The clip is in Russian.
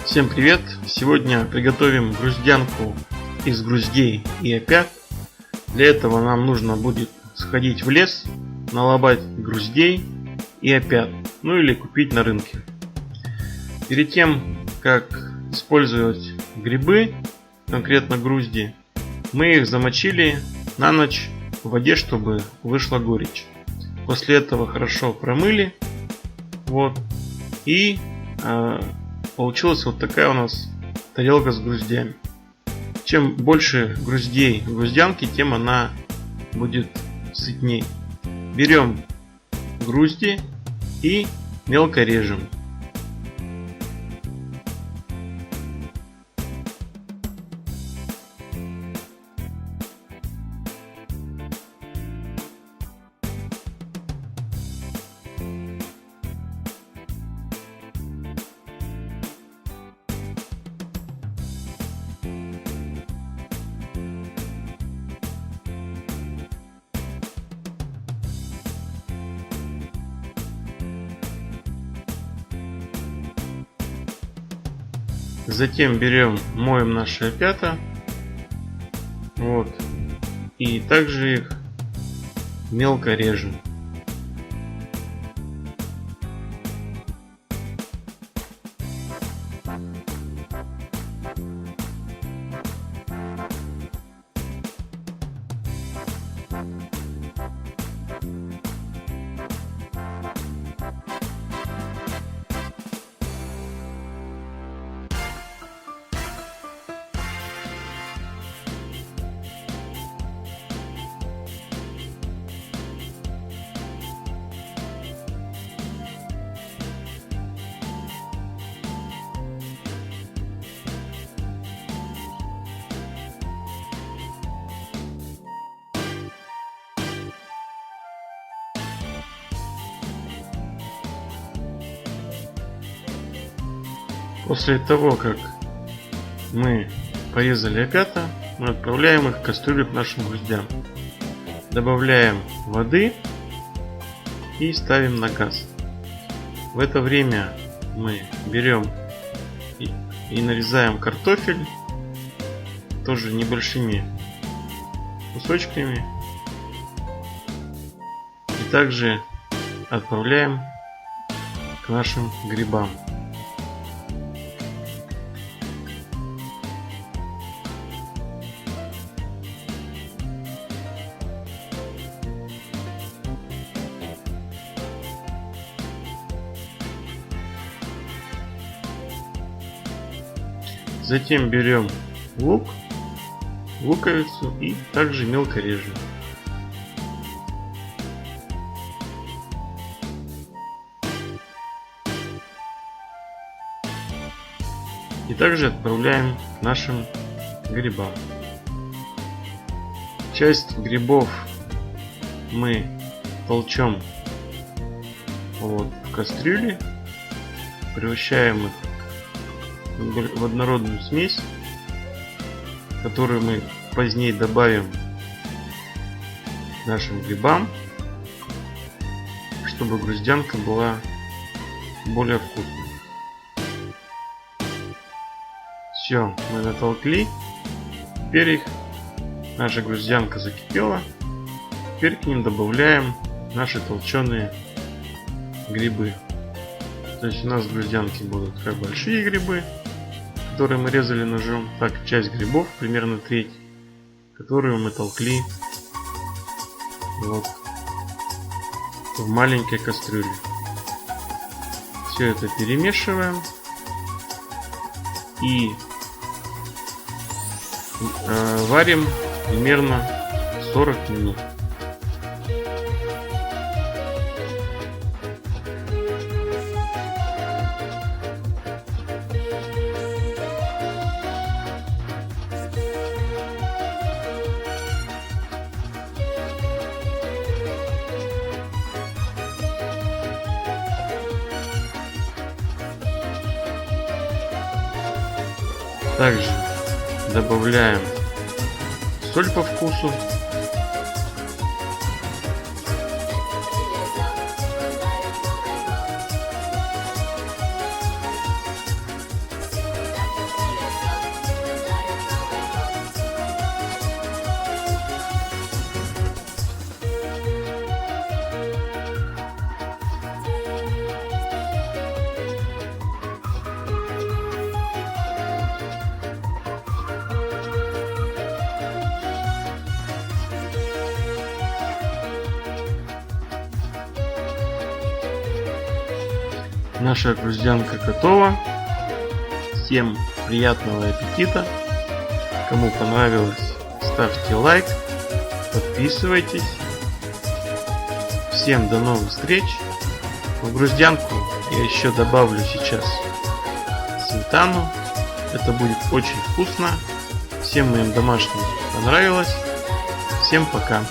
Всем привет! Сегодня приготовим груздянку из груздей и опят. Для этого нам нужно будет сходить в лес, налобать груздей и опят, ну или купить на рынке. Перед тем, как использовать грибы, конкретно грузди, мы их замочили на ночь в воде, чтобы вышла горечь. После этого хорошо промыли. И получилась вот такая у нас тарелка с груздями. Чем больше груздей в груздянке, тем она будет сытней. Берем грузди и мелко режем. Затем берем, моем наши опята. И также их мелко режем. После того, как мы порезали опята, мы отправляем их в кастрюлю к нашим груздям. Добавляем воды и ставим на газ. В это время мы берем и нарезаем картофель, тоже небольшими кусочками. И также отправляем к нашим грибам. Затем берем лук, луковицу и также мелко режем. И также отправляем к нашим грибам. Часть грибов мы толчем в кастрюле, превращаем их в однородную смесь, которую мы позднее добавим к нашим грибам, чтобы груздянка была более вкусной. Все, мы натолкли. Теперь наша груздянка закипела. Теперь к ним добавляем наши толченые грибы. То есть у нас в груздянке будут как большие грибы, которые мы резали ножом, так часть грибов, примерно треть, которую мы толкли в маленькой кастрюле. Все это перемешиваем и варим примерно 40 минут. Также добавляем соль по вкусу. Наша груздянка готова. Всем приятного аппетита. Кому понравилось, ставьте лайк, подписывайтесь. Всем до новых встреч. В груздянку я еще добавлю сейчас сметану. Это будет очень вкусно. Всем моим домашним понравилось. Всем пока.